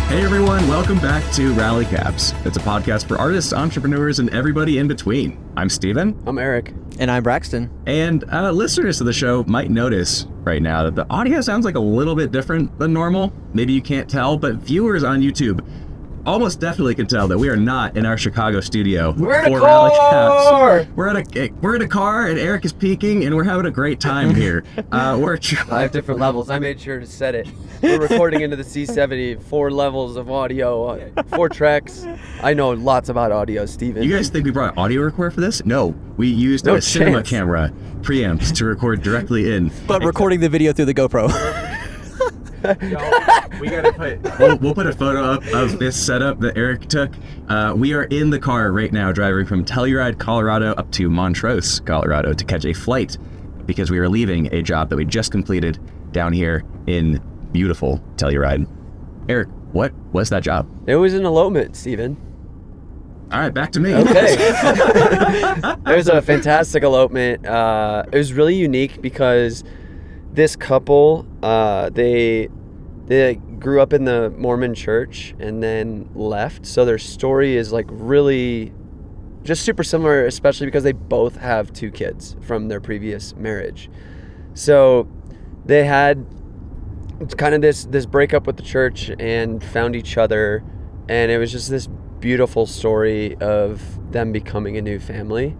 Hey everyone, welcome back to Rally Caps. It's a podcast for artists, entrepreneurs, and everybody in between. I'm Steven. I'm Eric. And I'm Braxton. And listeners to the show might notice right now that the audio sounds like a little bit different than normal. Maybe you can't tell, but viewers on YouTube almost definitely can tell that we are not in our Chicago studio. We're in a car! We're in a car, and Eric is peeking, and we're having a great time here. We're 5 different levels. I made sure to set it. We're recording into the C70, 4 levels of audio, 4 tracks. I know lots about audio, Steven. You guys think we brought audio recorder for this? No, we used a cinema camera preamps to record directly in. But recording the video through the GoPro. We gotta we'll put a photo up of this setup that Eric took. We are in the car right now driving from Telluride, Colorado up to Montrose, Colorado to catch a flight because we are leaving a job that we just completed down here in beautiful Telluride. Eric, what was that job? It was an elopement, Steven. All right, back to me. Okay. It was a fantastic elopement. It was really unique because this couple, they grew up in the Mormon church and then left. So their story is like really just super similar, especially because they both have 2 kids from their previous marriage. So they had kind of this breakup with the church and found each other. And it was just this beautiful story of them becoming a new family.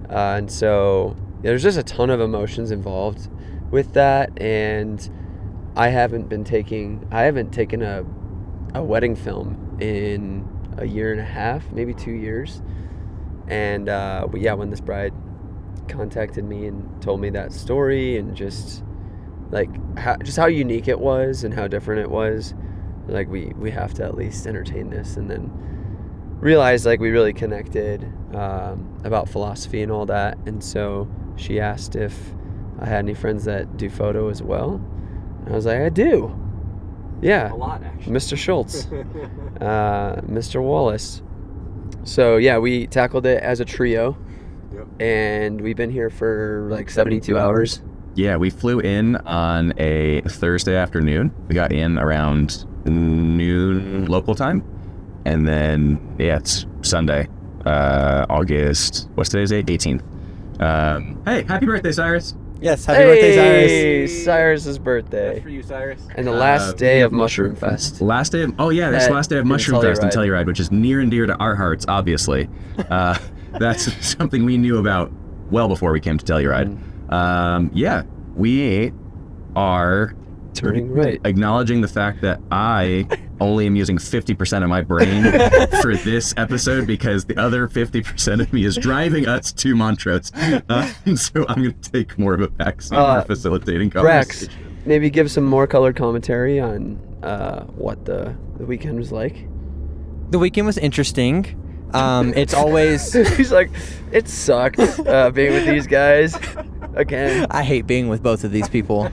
And so there's just a ton of emotions involved with that, and I haven't taken a wedding film in a year and a half, maybe 2 years. And when this bride contacted me and told me that story, and just how unique it was and how different it was, like we have to at least entertain this. And then realized like we really connected about philosophy and all that. And so she asked if I had any friends that do photo as well. And I was like, I do. Yeah. A lot, actually. Mr. Schultz. Mr. Wallace. So, yeah, we tackled it as a trio. Yep. And we've been here for like 72 hours. Yeah, we flew in on a Thursday afternoon. We got in around noon local time. And then, it's Sunday, August, what's today's date? 18th. Hey, happy birthday, Cyrus. Yes, happy birthday, Cyrus. Cyrus's birthday. That's for you, Cyrus. And the last day of Mushroom Fest. This last day of Mushroom Fest in Telluride, which is near and dear to our hearts, obviously. That's something we knew about well before we came to Telluride. We are Turning right. acknowledging the fact that I only am using 50% of my brain for this episode because the other 50% of me is driving us to Montrose. And so I'm going to take more of a backseat for facilitating conversation. Brax, maybe give some more colored commentary on what the weekend was like. The weekend was interesting. It's always... He's like, it sucked being with these guys again. I hate being with both of these people.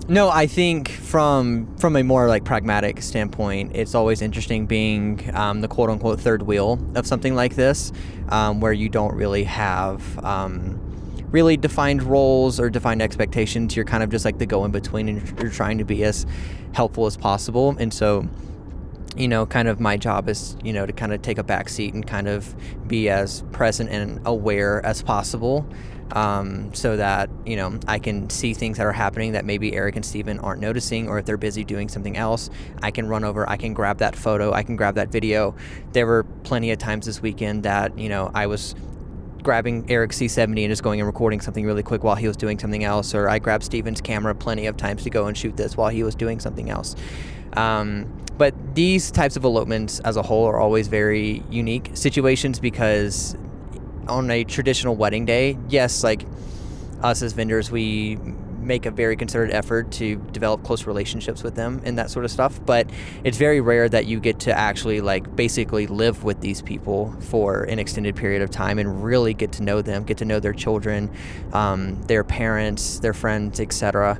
No, I think from a more like pragmatic standpoint, it's always interesting being the quote unquote third wheel of something like this, where you don't really have really defined roles or defined expectations. You're kind of just like the go in between, and you're trying to be as helpful as possible. And so, kind of my job is, to kind of take a back seat and kind of be as present and aware as possible. So that, I can see things that are happening that maybe Eric and Steven aren't noticing, or if they're busy doing something else, I can run over, I can grab that photo, I can grab that video. There were plenty of times this weekend that, I was grabbing Eric's C70 and just going and recording something really quick while he was doing something else, or I grabbed Steven's camera plenty of times to go and shoot this while he was doing something else. But these types of elopements as a whole are always very unique situations because on a traditional wedding day, yes, like us as vendors, we make a very concerted effort to develop close relationships with them and that sort of stuff. But it's very rare that you get to actually like basically live with these people for an extended period of time and really get to know them, get to know their children, their parents, their friends, etc.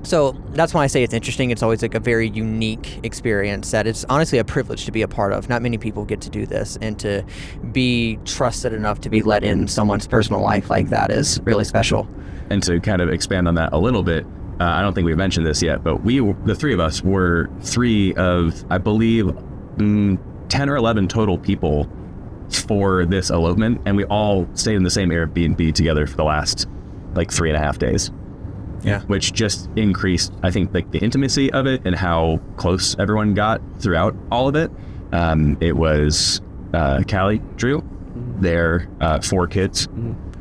So that's why I say it's interesting. It's always like a very unique experience that it's honestly a privilege to be a part of. Not many people get to do this, and to be trusted enough to be let in someone's personal life like that is really special. And to kind of expand on that a little bit, I don't think we've mentioned this yet, but the three of us were three of, I believe, 10 or 11 total people for this elopement, and we all stayed in the same Airbnb together for the last like 3.5 days. Yeah. Which just increased, I think, like the intimacy of it and how close everyone got throughout all of it. It was Callie, Drew, their 4 kids,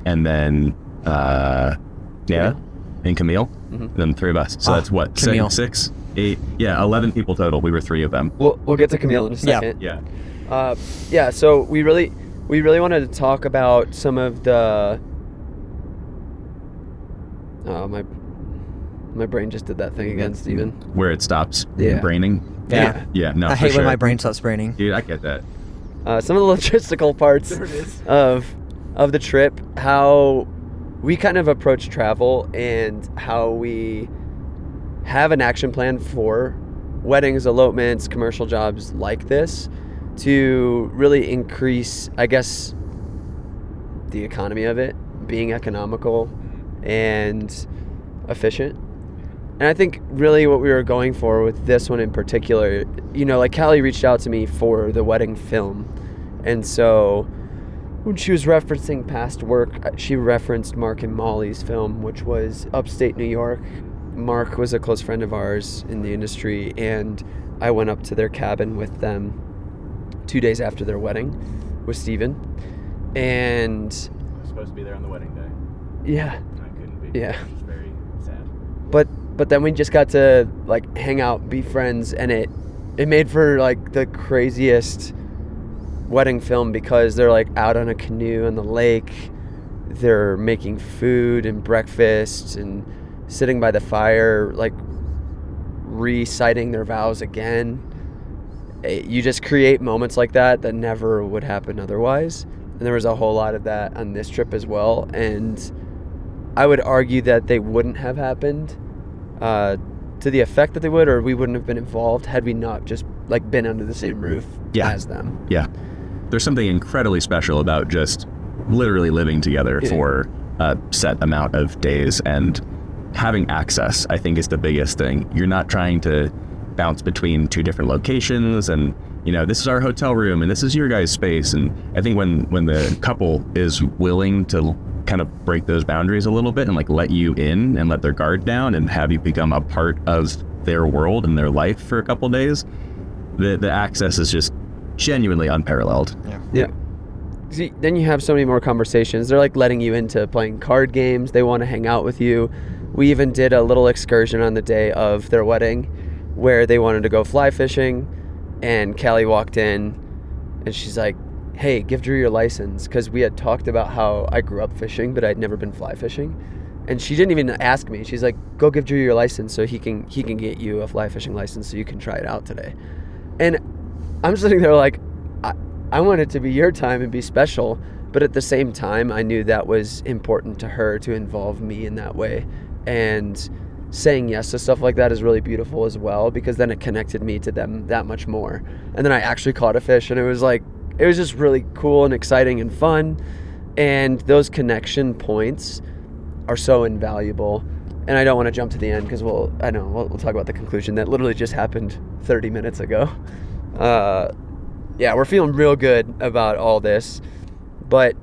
and then and Camille, and then 3 of us. So that's what, Camille. 6, 8, 11 people total. We were 3 of them. We'll get to Camille in a second. Yeah. So we really wanted to talk about some of the. My brain just did that thing again, Steven. Where it stops braining. Yeah. Yeah. No. I for hate when sure. my brain stops braining. Dude, I get that. Some of the logistical parts of the trip, how we kind of approach travel, and how we have an action plan for weddings, elopements, commercial jobs like this to really increase, I guess, the economy of it, being economical and efficient. And I think really what we were going for with this one in particular, like Callie reached out to me for the wedding film. And so when she was referencing past work, she referenced Mark and Molly's film, which was upstate New York. Mark was a close friend of ours in the industry, and I went up to their cabin with them 2 days after their wedding with Steven. And I was supposed to be there on the wedding day. Yeah. I couldn't be. Yeah. Which is very sad. But then we just got to like hang out, be friends, and it made for like the craziest wedding film, because they're like out on a canoe on the lake, they're making food and breakfast and sitting by the fire, like reciting their vows again. You just create moments like that never would happen otherwise. And there was a whole lot of that on this trip as well. And I would argue that they wouldn't have happened to the effect that they would, or we wouldn't have been involved had we not just like been under the same roof as them. Yeah. There's something incredibly special about just literally living together for a set amount of days, and having access, I think, is the biggest thing. You're not trying to bounce between 2 different locations and, this is our hotel room and this is your guys' space. And I think when the couple is willing to kind of break those boundaries a little bit and like let you in and let their guard down and have you become a part of their world and their life for a couple days, the access is just genuinely unparalleled. Yeah. See, then you have so many more conversations. They're like letting you into playing card games. They want to hang out with you. We even did a little excursion on the day of their wedding where they wanted to go fly fishing, and Callie walked in and she's like, hey, give Drew your license, because we had talked about how I grew up fishing, but I'd never been fly fishing. And she didn't even ask me. She's like, go give Drew your license so he can get you a fly fishing license so you can try it out today. And I'm sitting there like, I want it to be your time and be special, but at the same time, I knew that was important to her to involve me in that way. And saying yes to stuff like that is really beautiful as well, because then it connected me to them that much more. And then I actually caught a fish, and it was just really cool and exciting and fun. And those connection points are so invaluable. And I don't want to jump to the end, because we'll talk about the conclusion that literally just happened 30 minutes ago. We're feeling real good about all this. But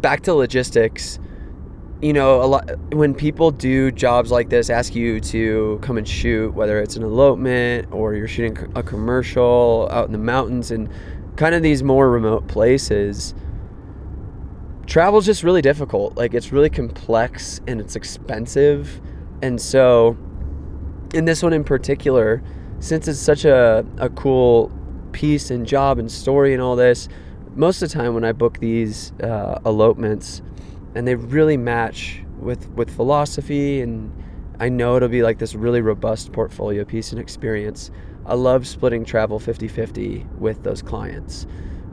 back to logistics, a lot when people do jobs like this, ask you to come and shoot, whether it's an elopement or you're shooting a commercial out in the mountains and kind of these more remote places, travel's just really difficult. Like, it's really complex and it's expensive. And so in this one in particular, since it's such a cool piece and job and story and all this, most of the time when I book these elopements and they really match with philosophy, and I know it'll be like this really robust portfolio piece and experience, I love splitting travel 50-50 with those clients.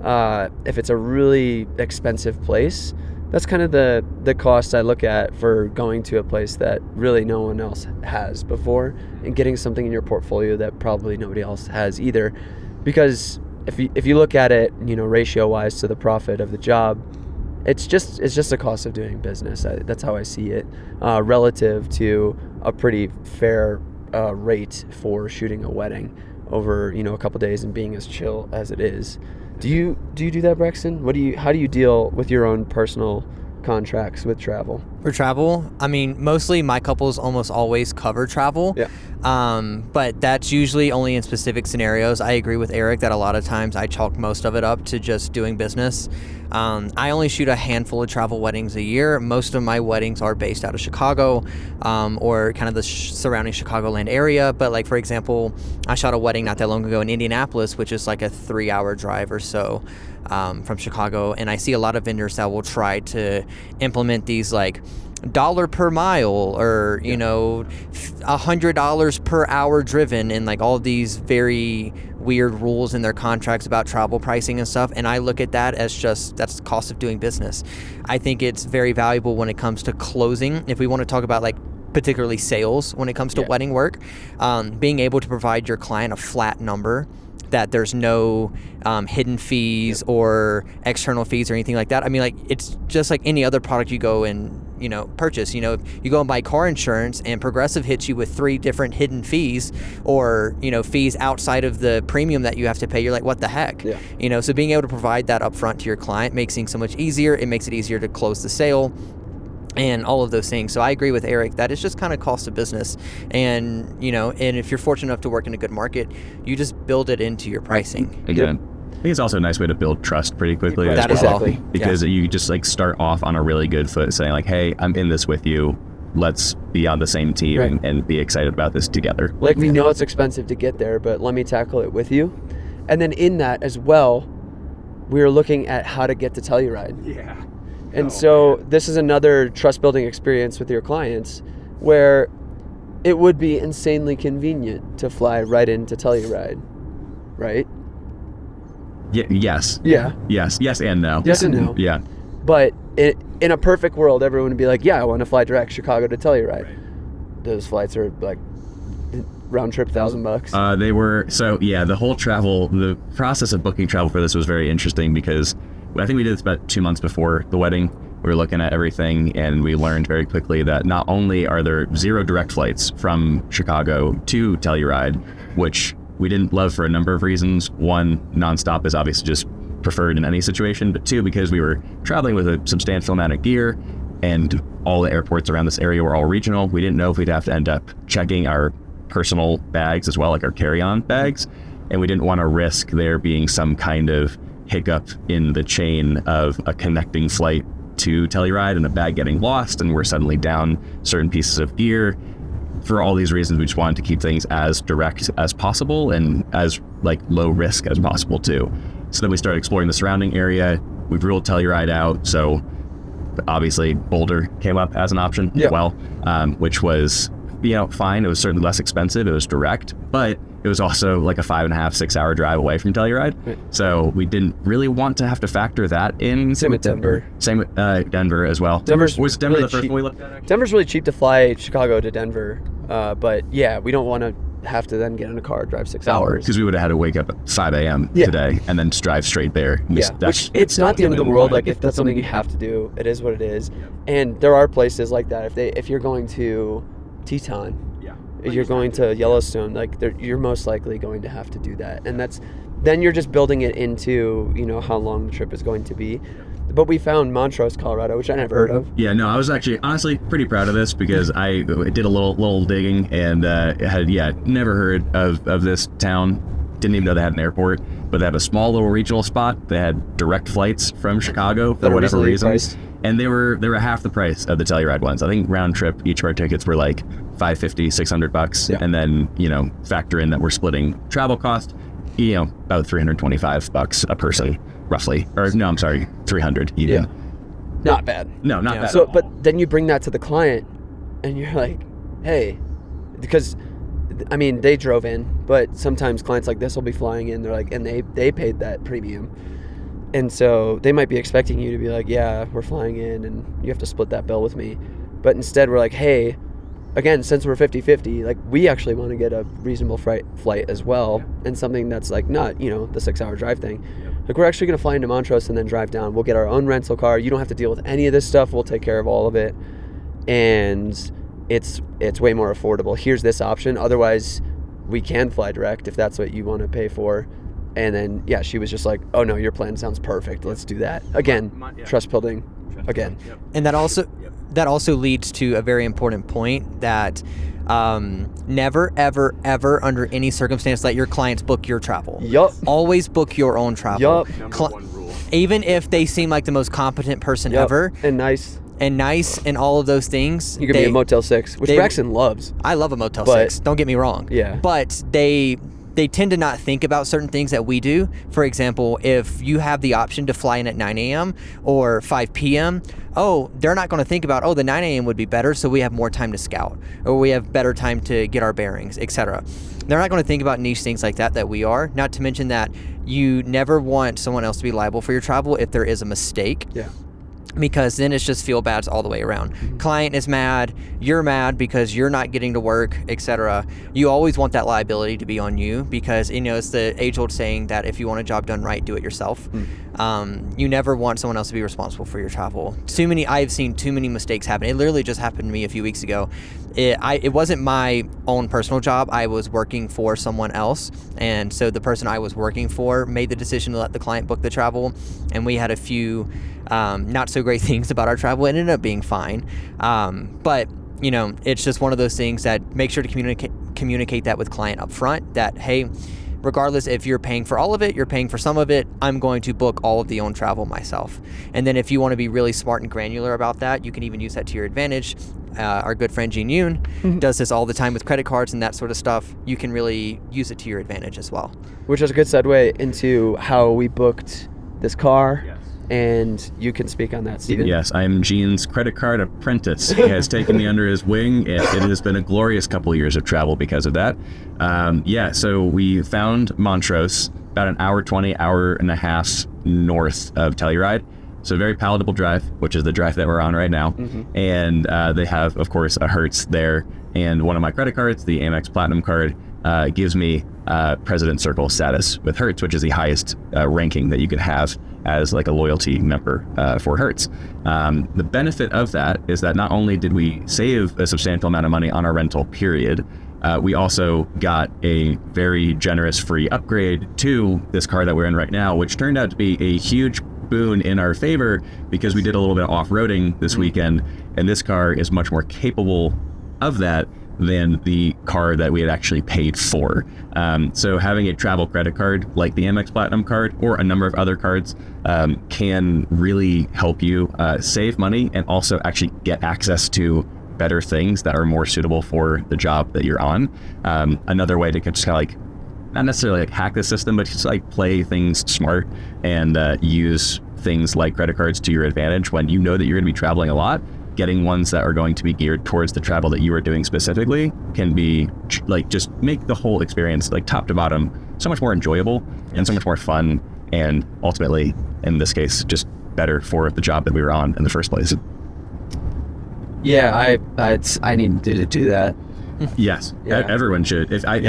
If it's a really expensive place, that's kind of the cost I look at for going to a place that really no one else has before, and getting something in your portfolio that probably nobody else has either. Because if you look at it, ratio wise to the profit of the job, it's just the cost of doing business. That's how I see it, relative to a pretty fair rate for shooting a wedding over, you know, a couple days and being as chill as it is. Do you do that, Braxton? How do you deal with your own personal contracts with travel? For travel, I mean, mostly my couples almost always cover travel. Yeah. But that's usually only in specific scenarios. I agree with Eric that a lot of times I chalk most of it up to just doing business. I only shoot a handful of travel weddings a year. Most of my weddings are based out of Chicago, or kind of the surrounding Chicagoland area. But like, for example, I shot a wedding not that long ago in Indianapolis, which is like a 3-hour drive or so from Chicago. And I see a lot of vendors that will try to implement these like $1 per mile or, you know, $100 per hour driven, and like all these very weird rules in their contracts about travel pricing and stuff. And I look at that as just, that's the cost of doing business. I think it's very valuable when it comes to closing. If we want to talk about like particularly sales when it comes to wedding work, being able to provide your client a flat number, that there's no hidden fees or external fees or anything like that. I mean, like, it's just like any other product you go and, you know, purchase. You know, if you go and buy car insurance and Progressive hits you with 3 different hidden fees, or, you know, fees outside of the premium that you have to pay, you're like, what the heck? Yeah. You know, so being able to provide that upfront to your client makes things so much easier. It makes it easier to close the sale and all of those things. So I agree with Eric that it's just kind of cost of business. And, you know, and if you're fortunate enough to work in a good market, you just build it into your pricing. Again, I think it's also a nice way to build trust pretty quickly. That as well, exactly. because you just like start off on a really good foot saying like, hey, I'm in this with you. Let's be on the same team and be excited about this together. Like, we know it's expensive to get there, but let me tackle it with you. And then in that as well, we are looking at how to get to Telluride. Yeah. And so this is another trust building experience with your clients where it would be insanely convenient to fly right into Telluride, right? Yes. Yeah. Yes and no. Yes and no. Yeah. But in a perfect world, everyone would be like, yeah, I want to fly direct Chicago to Telluride. Right. Those flights are like round trip $1,000. They were, so yeah, the process of booking travel for this was very interesting because I think we did this about 2 months before the wedding. We were looking at everything and we learned very quickly that not only are there 0 direct flights from Chicago to Telluride, which we didn't love for a number of reasons. 1, nonstop is obviously just preferred in any situation, but 2, because we were traveling with a substantial amount of gear and all the airports around this area were all regional. We didn't know if we'd have to end up checking our personal bags as well, like our carry-on bags, and we didn't want to risk there being some kind of hiccup in the chain of a connecting flight to Telluride and a bag getting lost and we're suddenly down certain pieces of gear. For all these reasons, we just wanted to keep things as direct as possible and as like low risk as possible too. So then we started exploring the surrounding area. We've ruled Telluride out, so obviously Boulder came up as an option as well, which was, you know, fine. It was certainly less expensive. It was direct, but it was also like a 5.5-6 hour drive away from Telluride. Right. So we didn't really want to have to factor that in. Same with Denver. Same with Denver as well. Was Denver really the first one we looked at? Actually? Denver's really cheap to fly Chicago to Denver. But yeah, we don't want to have to then get in a car, drive 6 hours. Because we would have had to wake up at 5 a.m. today and then just drive straight there. Which it's not the end of the world. Like, if that's something you have to do, it is what it is. And there are places like that. If you're going to Teton, if you're going to Yellowstone, like you're most likely going to have to do that. And then you're just building it into, you know, how long the trip is going to be. But we found Montrose, Colorado, which I never heard of. Yeah, no, I was actually honestly pretty proud of this because I did a little digging and had never heard of this town. Didn't even know they had an airport, but they have a small little regional spot. They had direct flights from Chicago for whatever reason. And they were half the price of the Telluride ones. I think round trip, each of our tickets were like $550, $600. Yeah. And then, you know, factor in that we're splitting travel cost, you know, about $325 a person, roughly. Or no, I'm sorry, 300 even. Yeah. Not bad. No, not bad. So, but then you bring that to the client and you're like, hey, because I mean, they drove in, but sometimes clients like this will be flying in, they're like, and they paid that premium. And so they might be expecting you to be like, yeah, we're flying in and you have to split that bill with me. But instead we're like, hey, again, since we're 50-50, like we actually want to get a reasonable flight as well. And something that's like not, you know, the 6 hour drive thing. Like we're actually going to fly into Montrose and then drive down. We'll get our own rental car. You don't have to deal with any of this stuff. We'll take care of all of it. And it's way more affordable. Here's this option. Otherwise, we can fly direct if that's what you want to pay for. And then, yeah, she was just like, oh, no, your plan sounds perfect. Let's do that. Again, trust building. Again. Yep. And that also leads to a very important point that never, ever, ever, under any circumstance, let your clients book your travel. Yup. Always book your own travel. Yup. Number one rule. Even if they seem like the most competent person ever. And nice. And all of those things. You could be a Motel 6, which Braxton loves. I love a Motel 6. Don't get me wrong. Yeah. But they tend to not think about certain things that we do. For example, if you have the option to fly in at 9 a.m. or 5 p.m., they're not going to think about, the 9 a.m. would be better, so we have more time to scout, or we have better time to get our bearings, etc. They're not going to think about niche things like that we are. Not to mention that you never want someone else to be liable for your travel if there is a mistake. Yeah. Because then it's just feel bads all the way around. Mm-hmm. Client is mad, you're mad because you're not getting to work, etc. You always want that liability to be on you because, it's the age-old saying that if you want a job done right, do it yourself. You never want someone else to be responsible for your travel. I've seen too many mistakes happen. It literally just happened to me a few weeks ago. It wasn't my own personal job. I was working for someone else, and so the person I was working for made the decision to let the client book the travel, and we had a few not so great things about our travel. It ended up being fine, but it's just one of those things that make sure to communicate that with client up front, that hey, regardless if you're paying for all of it, you're paying for some of it, I'm going to book all of the own travel myself. And then if you want to be really smart and granular about that, you can even use that to your advantage. Our good friend Gene Yoon does this all the time with credit cards and that sort of stuff. You can really use it to your advantage as well. Which is a good segue into how we booked this car. Yes. And you can speak on that, Steven. Yes, I'm Gene's credit card apprentice. He has taken me under his wing. It has been a glorious couple of years of travel because of that. So we found Montrose, about an hour 20, hour and a half north of Telluride. So a very palatable drive, which is the drive that we're on right now. Mm-hmm. And they have, of course, a Hertz there. And one of my credit cards, the Amex Platinum card, gives me President Circle status with Hertz, which is the highest ranking that you could have as like a loyalty member for Hertz. The benefit of that is that not only did we save a substantial amount of money on our rental period, we also got a very generous free upgrade to this car that we're in right now, which turned out to be a huge boon in our favor because we did a little bit of off-roading this weekend, and this car is much more capable of that than the car that we had actually paid for. So having a travel credit card like the Amex Platinum card or a number of other cards can really help you save money and also actually get access to better things that are more suitable for the job that you're on. Another way to just kind of like, not necessarily like hack the system, but just like play things smart and use things like credit cards to your advantage when you know that you're going to be traveling a lot. Getting ones that are going to be geared towards the travel that you are doing specifically can be like just make the whole experience like top to bottom so much more enjoyable and so much more fun, and ultimately in this case just better for the job that we were on in the first place. Yeah, I need to do that. Yes, Yeah. Everyone should. I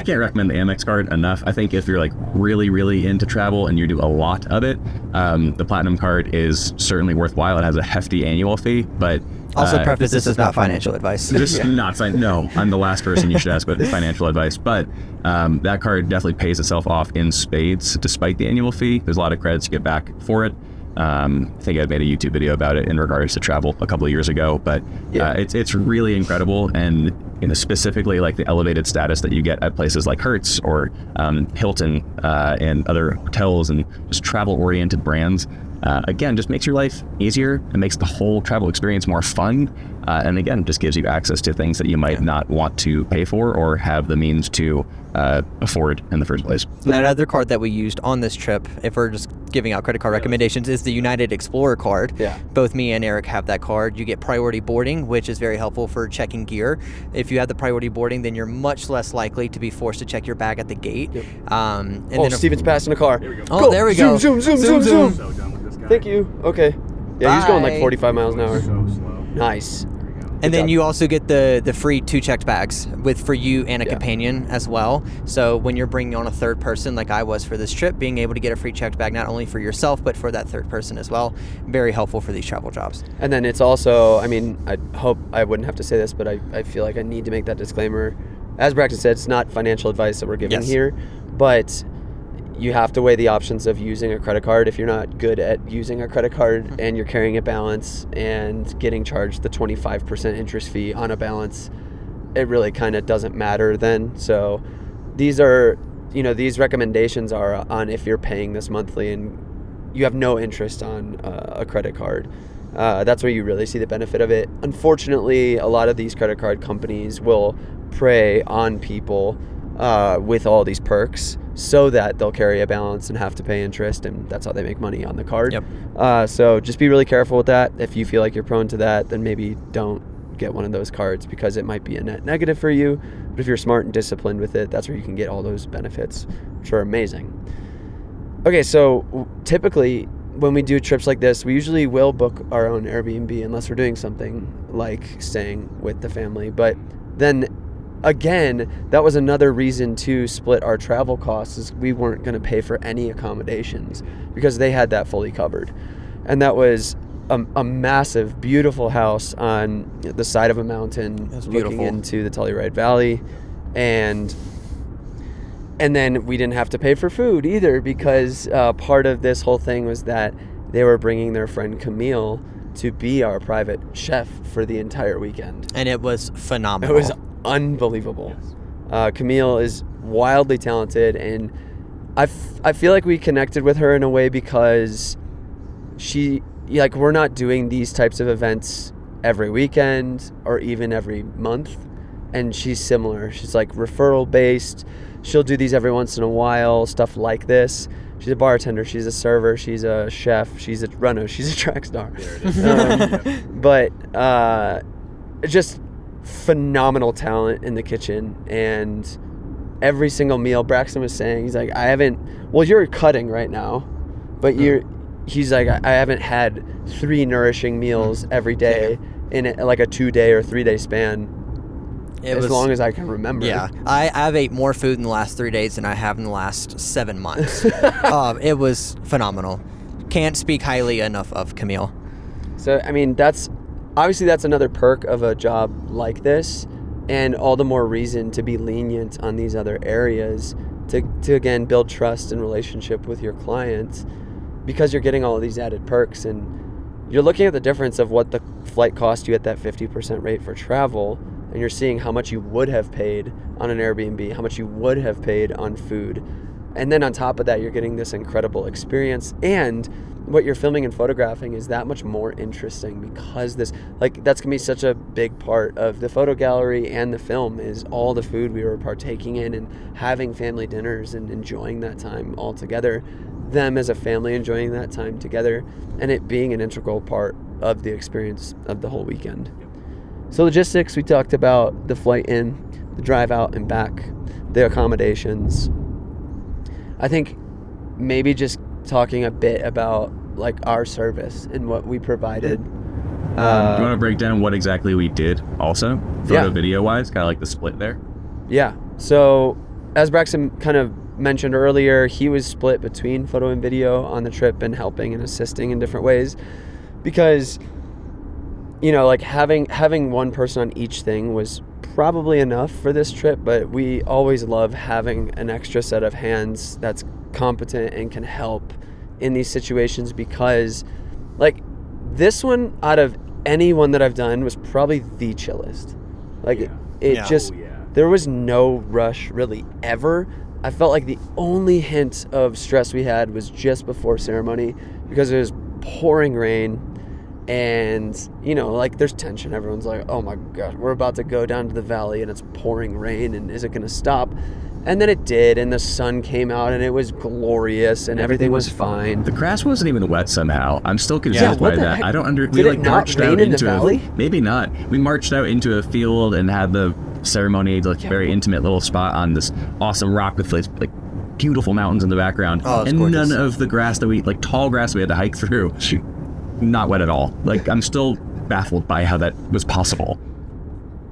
can't recommend the Amex card enough. I think if you're like really, really into travel and you do a lot of it, the Platinum card is certainly worthwhile. It has a hefty annual fee, but Also preface, this is not financial advice. This is not no, I'm the last person you should ask about financial advice, but that card definitely pays itself off in spades despite the annual fee. There's a lot of credits you get back for it. I think I made a YouTube video about it in regards to travel a couple of years ago, but it's really incredible, and specifically like the elevated status that you get at places like Hertz or Hilton and other hotels and just travel-oriented brands. Again, just makes your life easier and makes the whole travel experience more fun. And again, just gives you access to things that you might not want to pay for or have the means to afford in the first place. That other card that we used on this trip, if we're just giving out credit card recommendations, is the United Explorer card. Yeah. Both me and Eric have that card. You get priority boarding, which is very helpful for checking gear. If you have the priority boarding, then you're much less likely to be forced to check your bag at the gate. Yep. And then Steven's passing a car. There we go. Oh, there we go. Zoom, zoom, zoom, zoom, So done with this guy. Thank you. Okay. Yeah, he's going like Bye. 45 miles an hour. So slow. Nice. There we go. And then you also get the free 2 checked bags for you and a companion as well. So when you're bringing on a third person, like I was for this trip, being able to get a free checked bag not only for yourself but for that third person as well, very helpful for these travel jobs. And then it's also, I mean, I hope I wouldn't have to say this, but I feel like I need to make that disclaimer. As Braxton said, it's not financial advice that we're giving here, but you have to weigh the options of using a credit card. If you're not good at using a credit card and you're carrying a balance and getting charged the 25% interest fee on a balance, it really kind of doesn't matter then. So these are, these recommendations are on if you're paying this monthly and you have no interest on a credit card. That's where you really see the benefit of it. Unfortunately, a lot of these credit card companies will prey on people with all these perks so that they'll carry a balance and have to pay interest, and that's how they make money on the card. So just be really careful with that. If you feel like you're prone to that, then maybe don't get one of those cards because it might be a net negative for you. But if you're smart and disciplined with it, that's where you can get all those benefits, which are amazing. Okay, so typically when we do trips like this, we usually will book our own Airbnb unless we're doing something like staying with the family. But then again, that was another reason to split our travel costs, is we weren't going to pay for any accommodations because they had that fully covered. And that was a massive, beautiful house on the side of a mountain looking into the Telluride Valley. And then we didn't have to pay for food either because part of this whole thing was that they were bringing their friend Camille to be our private chef for the entire weekend. And it was phenomenal. It was unbelievable. Camille is wildly talented, and I feel like we connected with her in a way because we're not doing these types of events every weekend or even every month, and she's similar. She's like referral based. She'll do these every once in a while, stuff like this. She's a bartender, she's a server, she's a chef, she's a runner, she's a track star. But just phenomenal talent in the kitchen. And every single meal, Braxton was saying, he's like, you're cutting right now, but he's like, I haven't had 3 nourishing meals every day in like a 2-day or 3-day span. As long as I can remember. Yeah. I've ate more food in the last 3 days than I have in the last 7 months. It was phenomenal. Can't speak highly enough of Camille. So, I mean, that's another perk of a job like this, and all the more reason to be lenient on these other areas to again, build trust and relationship with your clients, because you're getting all of these added perks, and you're looking at the difference of what the flight cost you at that 50% rate for travel, and you're seeing how much you would have paid on an Airbnb, how much you would have paid on food. And then on top of that, you're getting this incredible experience. And what you're filming and photographing is that much more interesting because that's going to be such a big part of the photo gallery and the film, is all the food we were partaking in and having family dinners and enjoying that time all together. Them as a family enjoying that time together, and it being an integral part of the experience of the whole weekend. So logistics, we talked about the flight in, the drive out and back, the accommodations. I think maybe just talking a bit about like our service and what we provided. Do you want to break down what exactly we did also, video wise, kind of like the split there? Yeah. So as Braxton kind of mentioned earlier, he was split between photo and video on the trip and helping and assisting in different ways, because like having one person on each thing was probably enough for this trip, but we always love having an extra set of hands that's competent and can help in these situations, because like this one, out of any one that I've done, was probably the chillest. There was no rush really ever. I felt like the only hint of stress we had was just before ceremony, because it was pouring rain. And, there's tension. Everyone's like, oh my God, we're about to go down to the valley and it's pouring rain, and is it going to stop? And then it did, and the sun came out and it was glorious and everything was fine. The grass wasn't even wet somehow. I'm still confused by that. Heck? I don't Did it not marched rain out in the into valley? Maybe not. We marched out into a field and had the ceremony, very intimate little spot on this awesome rock with beautiful mountains in the background. Oh, and gorgeous. none of the grass that tall grass we had to hike through, not wet at all. I'm still baffled by how that was possible.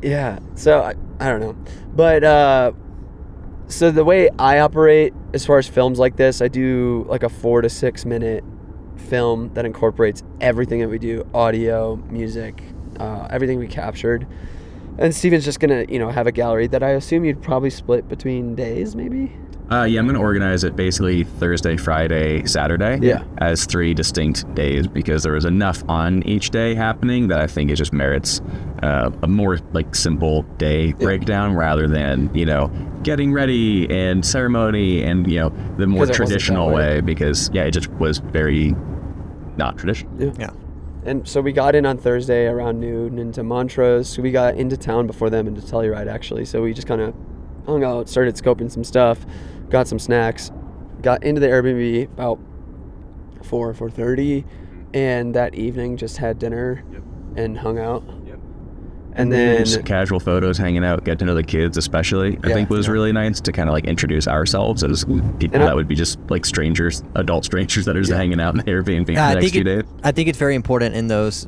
Yeah. So I don't know, but so the way I operate as far as films like this, I do like a 4 to 6 minute film that incorporates everything that we do: audio, music, everything we captured. And Steven's just gonna, have a gallery that I assume you'd probably split between days, maybe. Yeah, I'm going to organize it basically Thursday, Friday, Saturday as 3 distinct days because there was enough on each day happening that I think it just merits a more like simple day breakdown rather than, getting ready and ceremony and, the more traditional way because, it just was very not traditional. Yeah. And so we got in on Thursday around noon into Montrose. So we got into town before them, into Telluride actually. So we just kind of hung out, started scoping some stuff, got some snacks, got into the Airbnb about 4:30, and that evening just had dinner and hung out. And then just casual photos, hanging out, get to know the kids especially, I think was really nice to kind of like introduce ourselves as people that would be just like strangers, adult strangers that are just hanging out in the Airbnb for the next few days. I think it's very important in those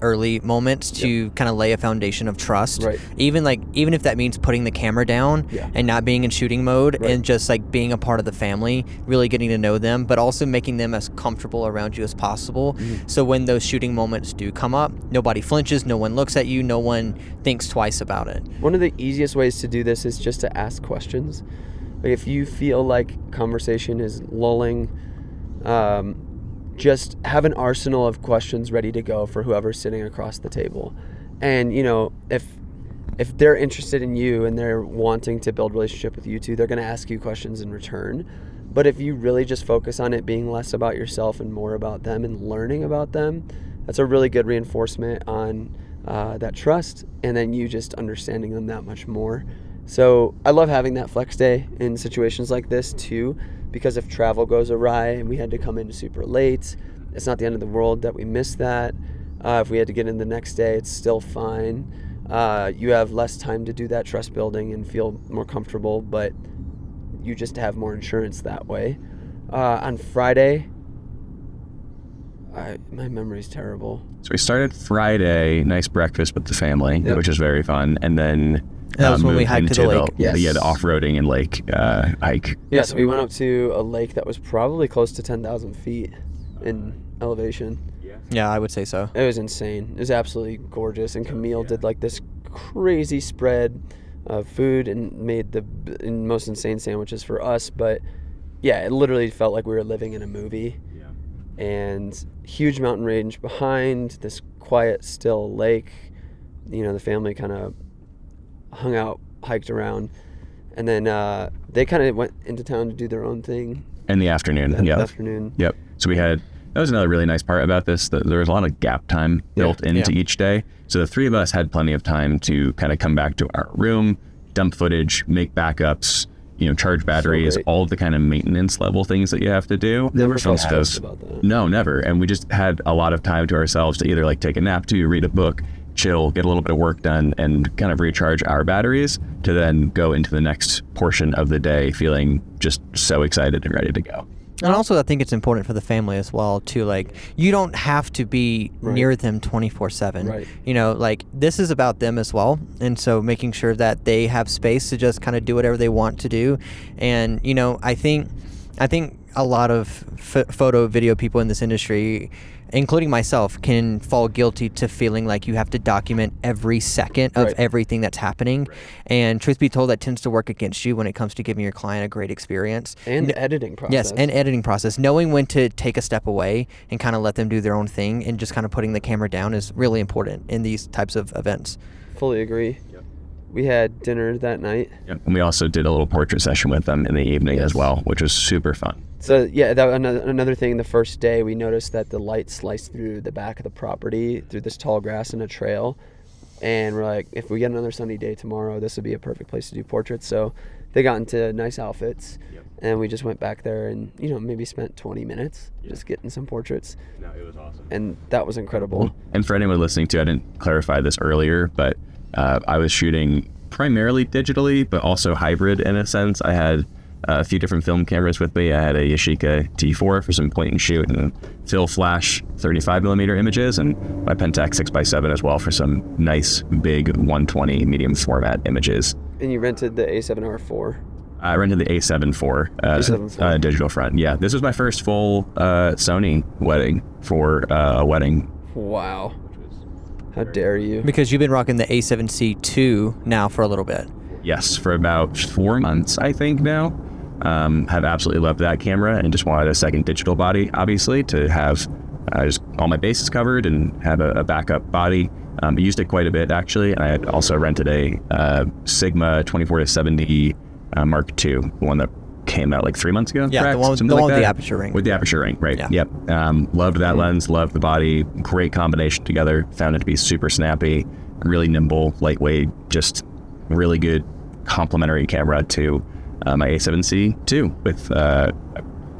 early moments to kind of lay a foundation of trust. Right. Even if that means putting the camera down and not being in shooting mode and just like being a part of the family, really getting to know them, but also making them as comfortable around you as possible. So when those shooting moments do come up, nobody flinches, no one looks at you, no one thinks twice about it. One of the easiest ways to do this is just to ask questions. Like if you feel like conversation is lulling, just have an arsenal of questions ready to go for whoever's sitting across the table. And, if they're interested in you and they're wanting to build a relationship with you two, they're going to ask you questions in return. But if you really just focus on it being less about yourself and more about them and learning about them, that's a really good reinforcement on that trust and then you just understanding them that much more. So I love having that flex day in situations like this too, because if travel goes awry and we had to come in super late, it's not the end of the world that we missed that. If we had to get in the next day, it's still fine. You have less time to do that trust building and feel more comfortable, but you just have more insurance that way. On Friday, my memory's terrible. So we started Friday, nice breakfast with the family, which was very fun, and then that was when we hiked to the lake. The off-roading and lake hike. Yeah, so we went up to a lake that was probably close to 10,000 feet in elevation. Yeah, I would say so. It was insane. It was absolutely gorgeous. And Camille did like this crazy spread of food and made the most insane sandwiches for us. But yeah, it literally felt like we were living in a movie. And huge mountain range behind, this quiet, still lake. The family kind of hung out, hiked around, and then they kind of went into town to do their own thing. In the afternoon. Yep. So that was another really nice part about this. There was a lot of gap time built into each day. So the three of us had plenty of time to kind of come back to our room, dump footage, make backups, charge batteries, all of the kind of maintenance level things that you have to do. Never felt stressed about that. No, never. And we just had a lot of time to ourselves to either like take a nap, to read a book, chill, get a little bit of work done, and kind of recharge our batteries to then go into the next portion of the day feeling just so excited and ready to go. And also, I think it's important for the family as well, too. Like, you don't have to be near them 24/7. Right. This is about them as well. And so making sure that they have space to just kind of do whatever they want to do. And, I think a lot of photo, video people in this industry, including myself, can fall guilty to feeling like you have to document every second of everything that's happening. And truth be told, that tends to work against you when it comes to giving your client a great experience. And editing process. Yes, and editing process. Knowing when to take a step away and kind of let them do their own thing and just kind of putting the camera down is really important in these types of events. Fully agree. Yep. We had dinner that night. Yep. And we also did a little portrait session with them in the evening as well, which was super fun. So yeah, that another thing. The first day, we noticed that the light sliced through the back of the property through this tall grass and a trail, and we're like, if we get another sunny day tomorrow, this would be a perfect place to do portraits. So they got into nice outfits, and we just went back there and maybe spent 20 minutes just getting some portraits. No, it was awesome, and that was incredible. And for anyone listening to, I didn't clarify this earlier, but I was shooting primarily digitally, but also hybrid in a sense. I had a few different film cameras with me. I had a Yashica T4 for some point and shoot and Phil Flash 35mm images, and my Pentax 6x7 as well for some nice big 120 medium format images. And you rented the A7R4. I rented the A7 IV digital front. Yeah, this was my first full Sony wedding for a wedding. Wow. How dare you? Because you've been rocking the A7C II now for a little bit. Yes, for about 4 months, I think now. Have absolutely loved that camera and just wanted a second digital body, obviously, to have just all my bases covered and have a backup body. I used it quite a bit, actually. I had also rented a Sigma 24-70 Mark II, the one that came out like 3 months ago. Yeah, correct? the one with the aperture ring. With the aperture ring, right. Yeah. Yep. Loved that lens, loved the body. Great combination together. Found it to be super snappy, really nimble, lightweight, just really good complementary camera to my A7C II with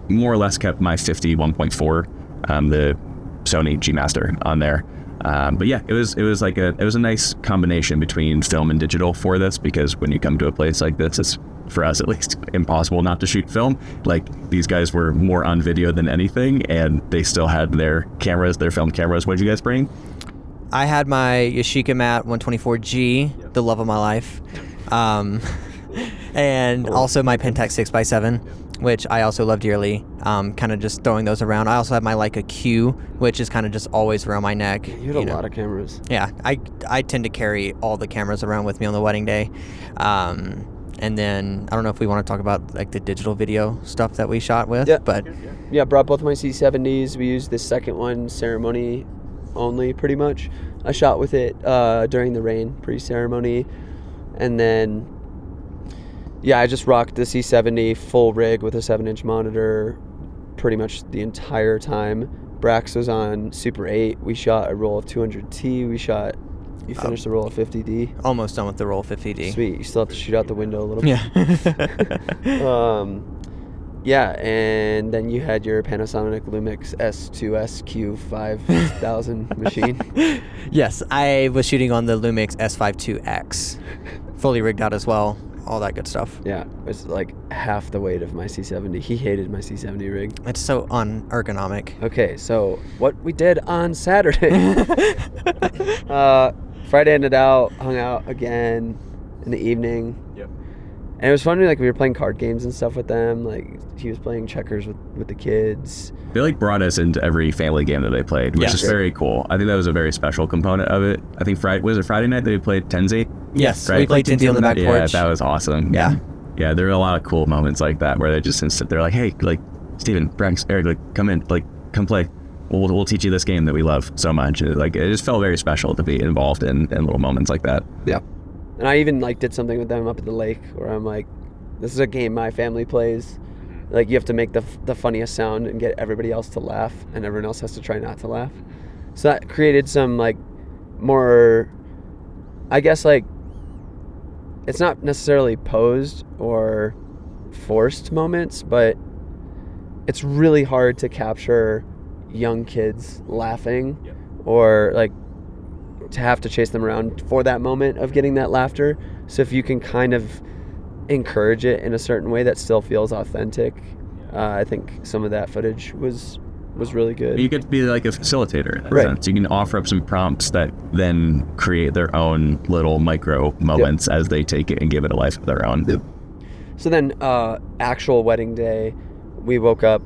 more or less kept my 50 1.4, the Sony G Master on there. But yeah, it was a nice combination between film and digital for this, because when you come to a place like this, it's, for us at least, impossible not to shoot film. Like, these guys were more on video than anything, and they still had their cameras, their film cameras. What did you guys bring? I had my Yashica Mat 124G, the love of my life, and also my Pentax 6x7, which I also love dearly. Kind of just throwing those around. I also have my Leica Q, which is kind of just always around my neck. You had a lot of cameras. Yeah, I tend to carry all the cameras around with me on the wedding day. And then I don't know if we want to talk about like the digital video stuff that we shot with, but yeah, brought both my C70s. We used the second one ceremony only, pretty much. I shot with it during the rain pre-ceremony, and then yeah, I just rocked the C70 full rig with a 7-inch monitor pretty much the entire time. Brax was on Super 8. We shot a roll of 200T. You finished the roll of 50D. Almost done with the roll of 50D. Sweet. You still have to shoot out the window a little bit. Yeah. Yeah, and then you had your Panasonic Lumix S2SQ 5000 machine. Yes, I was shooting on the Lumix S52X. Fully rigged out as well. All that good stuff. Yeah, it was like half the weight of my C70. He hated my C70 rig. It's so unergonomic. Okay, so what we did on Saturday. Friday ended out, hung out again in the evening. Yep. And it was funny, like we were playing card games and stuff with them. Like he was playing checkers with the kids. They like brought us into every family game that they played, which is very cool. I think that was a very special component of it. I think Friday night they played Tenzi? Yes, right? we played Tenzi on the back porch. Yeah, that was awesome. Yeah. Yeah, there were a lot of cool moments like that where they just sit there like, hey, like, Steven, Branks, Eric, like, come in, like, come play. We'll teach you this game that we love so much. And, like, it just felt very special to be involved in little moments like that. Yeah. And I even, like, did something with them up at the lake where I'm like, this is a game my family plays. Like, you have to make the funniest sound and get everybody else to laugh, and everyone else has to try not to laugh. So that created some, like, more, I guess, like, it's not necessarily posed or forced moments, but it's really hard to capture young kids laughing or, like, to have to chase them around for that moment of getting that laughter. So if you can kind of encourage it in a certain way that still feels authentic, I think some of that footage was really good. You get to be like a facilitator in that Right. sense. You can offer up some prompts that then create their own little micro moments as they take it and give it a life of their own. So then actual wedding day, we woke up,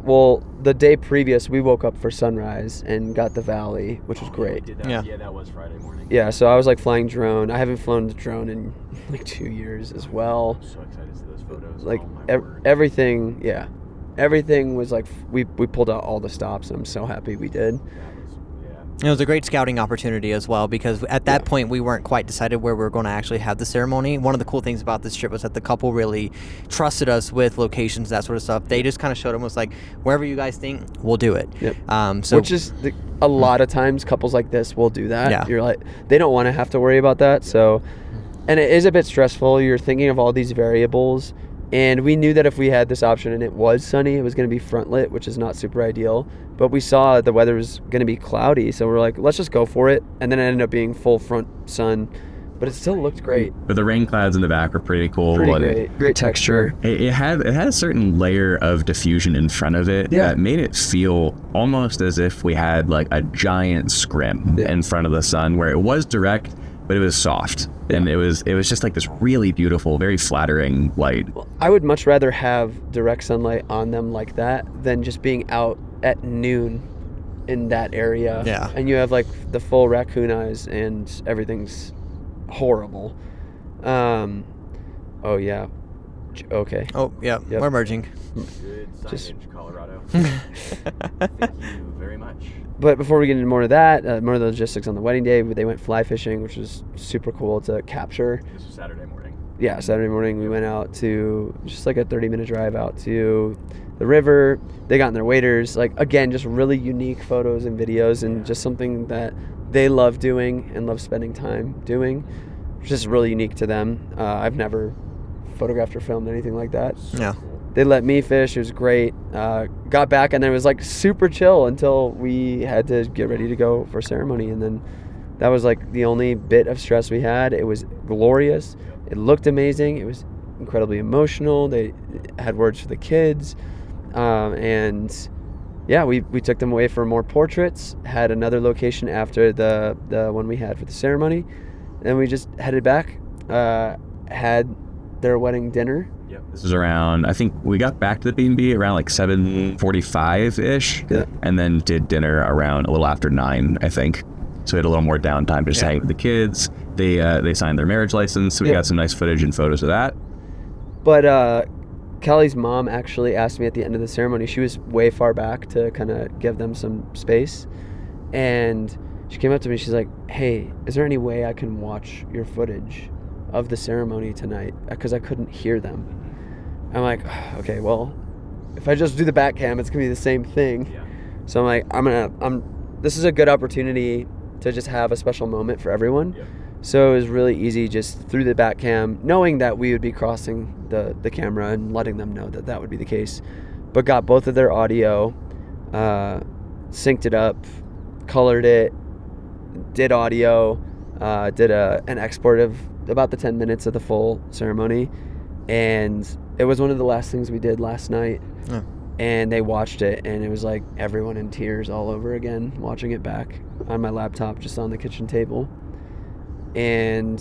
the day previous we woke up for sunrise and got the valley, which was great. Yeah. Yeah, that was Friday morning. Yeah, so I was like flying drone. I haven't flown the drone in like 2 years as well. So excited to see those photos. Like everything, yeah. Everything was like, we pulled out all the stops, and I'm so happy we did. It was a great scouting opportunity as well, because at that point we weren't quite decided where we were going to actually have the ceremony. One of the cool things about this trip was that the couple really trusted us with locations, that sort of stuff. They just kind of showed them, was like, wherever you guys think, we'll do it. Yep. So Which is a lot of times couples like this will do that. Yeah. You're like, they don't want to have to worry about that. So, and it is a bit stressful. You're thinking of all these variables. And we knew that if we had this option and it was sunny, it was going to be front lit, which is not super ideal. But we saw the weather was going to be cloudy, so we're like, let's just go for it. And then it ended up being full front sun but it still looked great. But the rain clouds in the back were pretty cool. Pretty and great. Great texture. It had a certain layer of diffusion in front of it that made it feel almost as if we had like a giant scrim in front of the sun, where it was direct, but it was soft. And it was just like this really beautiful, very flattering light. Well, I would much rather have direct sunlight on them like that than just being out at noon in that area. Yeah. And you have like the full raccoon eyes and everything's horrible. Oh yeah. Okay. Oh, yeah. Yep. We're merging. Good signage, Colorado. Thank you very much. But before we get into more of that, more of the logistics on the wedding day, they went fly fishing, which was super cool to capture. This was Saturday morning. Yeah, Saturday morning we went out to just like a 30-minute drive out to the river. They got in their waders. Like, again, just really unique photos and videos, and just something that they love doing and love spending time doing. It's just really unique to them. I've never photographed or filmed anything like that. Yeah. They let me fish. It was great. Got back, and then it was like super chill until we had to get ready to go for ceremony. And then that was like the only bit of stress we had. It was glorious. It looked amazing. It was incredibly emotional. They had words for the kids. And yeah, we took them away for more portraits, had another location after the one we had for the ceremony. And we just headed back, had their wedding dinner. Yep. This was around, I think we got back to the B&B around like 7:45-ish, and then did dinner around a little after 9, I think. So we had a little more downtime to just hang with the kids. They signed their marriage license, so we got some nice footage and photos of that. But Kelly's mom actually asked me at the end of the ceremony. She was way far back to kind of give them some space. And she came up to me, she's like, hey, is there any way I can watch your footage of the ceremony tonight? Because I couldn't hear them. I'm like, okay, well, if I just do the back cam, it's gonna be the same thing. Yeah. So I'm like, this is a good opportunity to just have a special moment for everyone. Yeah. So it was really easy just through the back cam, knowing that we would be crossing the camera and letting them know that that would be the case. But got both of their audio, synced it up, colored it, did audio, did an export of about the 10 minutes of the full ceremony. And it was one of the last things we did last night. Yeah. And they watched it, and it was like everyone in tears all over again, watching it back on my laptop just on the kitchen table. And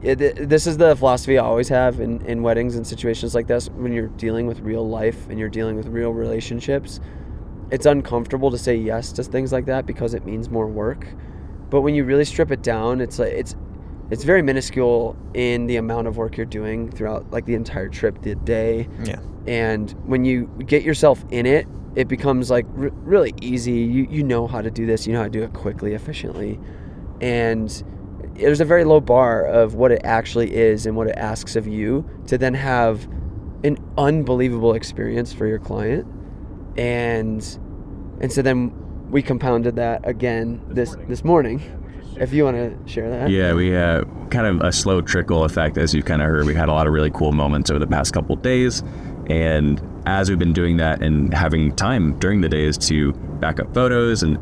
this is the philosophy I always have in weddings and situations like this. When you're dealing with real life and you're dealing with real relationships, it's uncomfortable to say yes to things like that because it means more work. But when you really strip it down, it's like it's very minuscule in the amount of work you're doing throughout like the entire trip, the day. Yeah. And when you get yourself in it, it becomes like really easy. You know how to do this. You know how to do it quickly, efficiently. And there's a very low bar of what it actually is and what it asks of you to then have an unbelievable experience for your client. And so then we compounded that again this morning. If you want to share that. Yeah, we kind of a slow trickle effect, as you kind of heard. We had a lot of really cool moments over the past couple of days. And as we've been doing that and having time during the days to back up photos and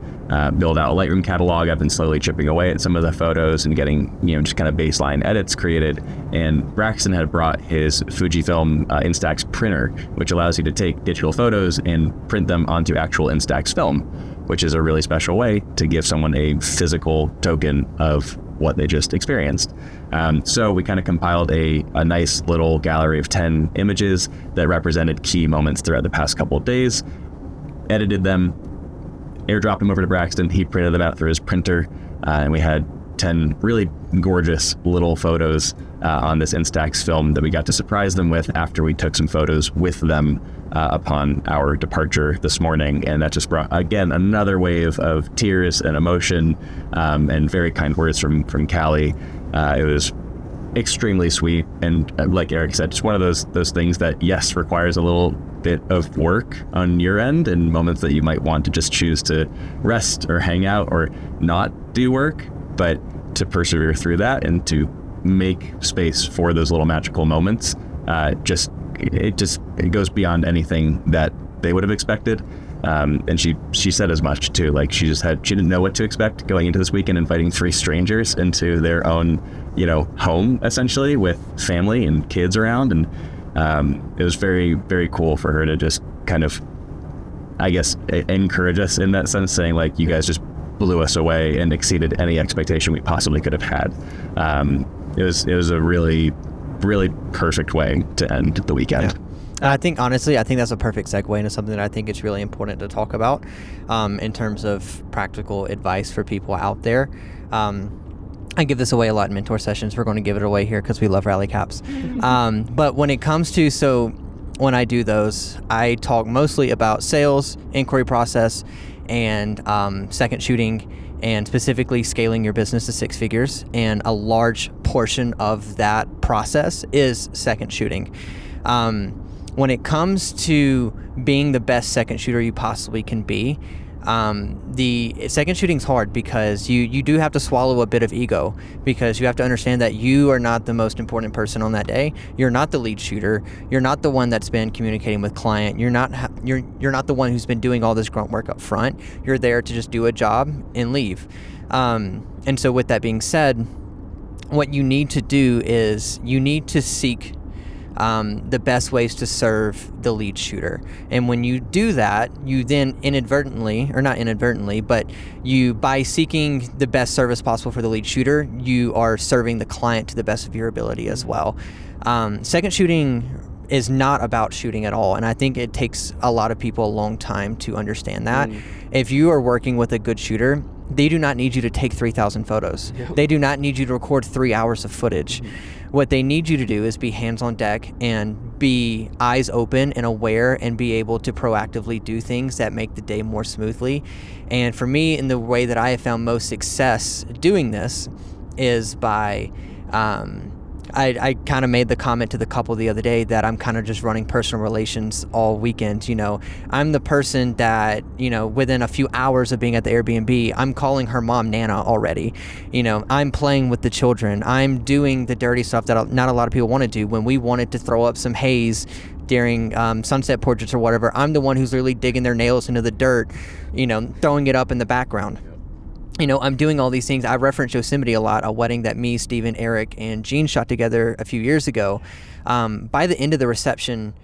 build out a Lightroom catalog, I've been slowly chipping away at some of the photos and getting, just kind of baseline edits created. And Braxton had brought his Fujifilm Instax printer, which allows you to take digital photos and print them onto actual Instax film, which is a really special way to give someone a physical token of what they just experienced. So we kind of compiled a nice little gallery of 10 images that represented key moments throughout the past couple of days, edited them, airdropped them over to Braxton. He printed them out through his printer, and we had 10 really gorgeous little photos on this Instax film that we got to surprise them with after we took some photos with them upon our departure this morning. And that just brought, again, another wave of tears and emotion and very kind words from Callie. It was extremely sweet, and like Eric said, just one of those things that, yes, requires a little bit of work on your end and moments that you might want to just choose to rest or hang out or not do work, but to persevere through that and to make space for those little magical moments, it goes beyond anything that they would have expected. And she said as much too. Like she didn't know what to expect going into this weekend, inviting 3 strangers into their own, home essentially with family and kids around. And it was very, very cool for her to just kind of, I guess, encourage us in that sense, saying like, you guys just blew us away and exceeded any expectation we possibly could have had. It was a really, really perfect way to end the weekend. Yeah. I think, honestly, that's a perfect segue into something that I think it's really important to talk about in terms of practical advice for people out there. I give this away a lot in mentor sessions. We're going to give it away here because we love rally caps. But when it comes to, when I do those, I talk mostly about sales, inquiry process, and second shooting, and specifically scaling your business to 6 figures. And a large portion of that process is second shooting. When it comes to being the best second shooter you possibly can be, the second shooting's hard because you do have to swallow a bit of ego, because you have to understand that you are not the most important person on that day. You're not the lead shooter. You're not the one that's been communicating with client. You're not the one who's been doing all this grunt work up front. You're there to just do a job and leave. And so with that being said, what you need to do is you need to seek the best ways to serve the lead shooter. And when you do that, you then by seeking the best service possible for the lead shooter, you are serving the client to the best of your ability as well. Second shooting is not about shooting at all. And I think it takes a lot of people a long time to understand that. If you are working with a good shooter, they do not need you to take 3,000 photos. Yep. They do not need you to record 3 hours of footage. What they need you to do is be hands on deck and be eyes open and aware and be able to proactively do things that make the day more smoothly. And for me, in the way that I have found most success doing this is by I kind of made the comment to the couple the other day that I'm kind of just running personal relations all weekend. I'm the person that, within a few hours of being at the Airbnb, I'm calling her mom Nana already. I'm playing with the children. I'm doing the dirty stuff that not a lot of people want to do. When we wanted to throw up some haze during sunset portraits or whatever, I'm the one who's literally digging their nails into the dirt, throwing it up in the background. I'm doing all these things. I reference Yosemite a lot, a wedding that me, Steven, Eric, and Gene shot together a few years ago. By the end of the reception,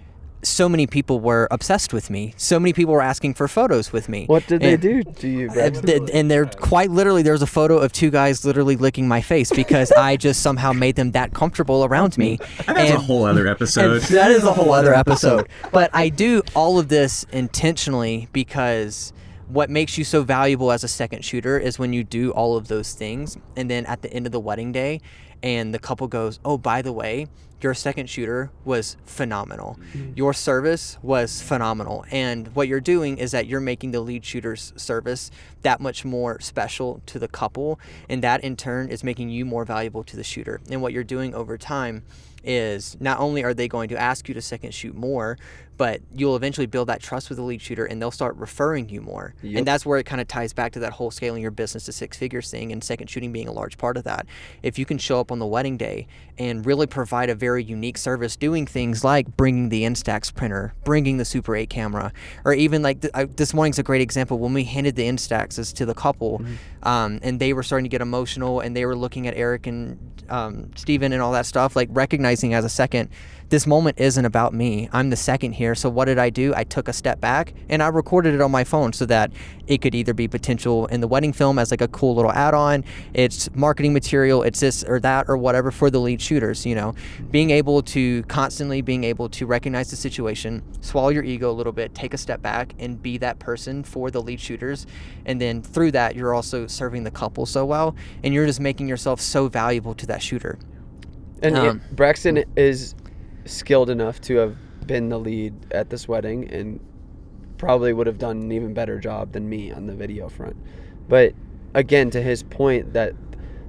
so many people were obsessed with me. So many people were asking for photos with me. What did they do to you, Braxton? And they're quite literally, there's a photo of 2 guys literally licking my face because I just somehow made them that comfortable around me. That's a whole other episode. That is a whole other episode. But I do all of this intentionally because what makes you so valuable as a second shooter is when you do all of those things, and then at the end of the wedding day, and the couple goes, "Oh, by the way, your second shooter was phenomenal. Your service was phenomenal." And what you're doing is that you're making the lead shooter's service that much more special to the couple, and that in turn is making you more valuable to the shooter. And what you're doing over time is not only are they going to ask you to second shoot more, but you'll eventually build that trust with the lead shooter and they'll start referring you more. Yep. And that's where it kind of ties back to that whole scaling your business to 6 figures thing, and second shooting being a large part of that. If you can show up on the wedding day and really provide a very unique service, doing things like bringing the Instax printer, bringing the Super 8 camera, or even like this morning's a great example when we handed the Instaxes to the couple, and they were starting to get emotional and they were looking at Eric and Steven and all that stuff, like recognizing as a second, this moment isn't about me. I'm the second here. So what did I do? I took a step back and I recorded it on my phone so that it could either be potential in the wedding film as like a cool little add-on, it's marketing material, it's this or that or whatever for the lead shooters, being able to recognize the situation, swallow your ego a little bit, take a step back and be that person for the lead shooters. And then through that, you're also serving the couple so well, and you're just making yourself so valuable to that shooter. And Braxton is skilled enough to have been the lead at this wedding and probably would have done an even better job than me on the video front. But again, to his point, that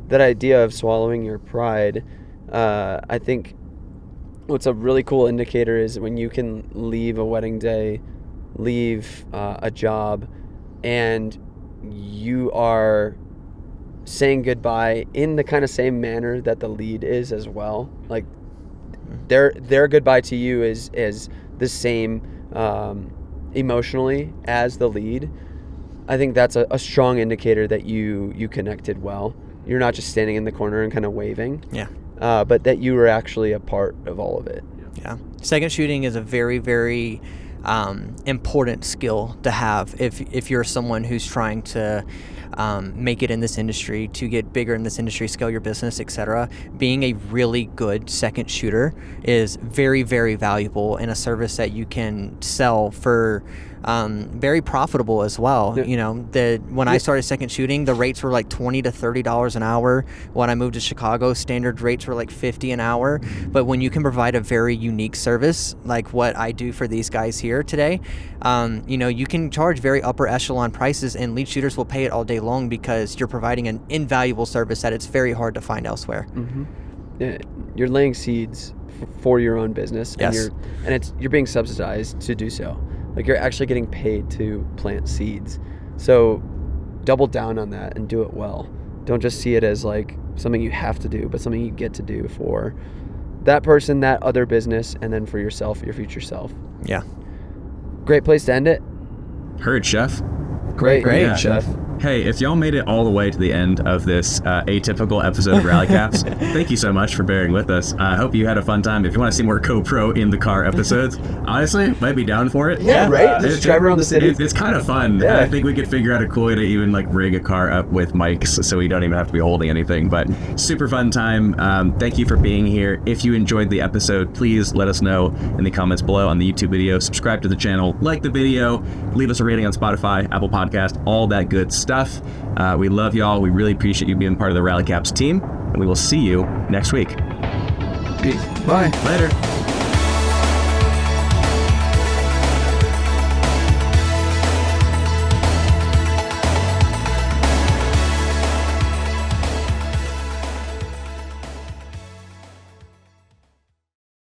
idea of swallowing your pride, I think what's a really cool indicator is when you can leave a wedding day, leave a job, and you are saying goodbye in the kind of same manner that the lead is as well. Like their goodbye to you is the same emotionally as the lead, I think that's a strong indicator that you connected well. You're not just standing in the corner and kind of waving. Yeah. But that you were actually a part of all of it. Yeah. Second shooting is a very, very important skill to have if you're someone who's trying to make it in this industry, to get bigger in this industry, scale your business, etc. Being a really good second shooter is very, very valuable, and a service that you can sell for very profitable as well. Yeah. When I started second shooting, the rates were like $20 to $30 an hour. When I moved to Chicago, standard rates were like $50 an hour. But when you can provide a very unique service like what I do for these guys here today, you can charge very upper echelon prices, and lead shooters will pay it all day long because you're providing an invaluable service that it's very hard to find elsewhere. Mm-hmm. Yeah, you're laying seeds for your own business, Yes. and you're being subsidized to do so. Like, you're actually getting paid to plant seeds. So double down on that and do it well. Don't just see it as like something you have to do, but something you get to do for that person, that other business, and then for yourself, your future self. Yeah. Great place to end it. Heard, Chef. Great, Yeah. Chef. Hey, if y'all made it all the way to the end of this atypical episode of Rally Caps, thank you so much for bearing with us. I hope you had a fun time. If you want to see more GoPro in the car episodes, honestly, might be down for it. Yeah, right? Just drive around the city. It's kind of fun. Yeah. I think we could figure out a cool way to even like rig a car up with mics so we don't even have to be holding anything. But super fun time. Thank you for being here. If you enjoyed the episode, please let us know in the comments below on the YouTube video. Subscribe to the channel, like the video, leave us a rating on Spotify, Apple Podcast, all that good stuff. We love y'all. We really appreciate you being part of the Rally Caps team, and we will see you next week. Peace. Bye. Later.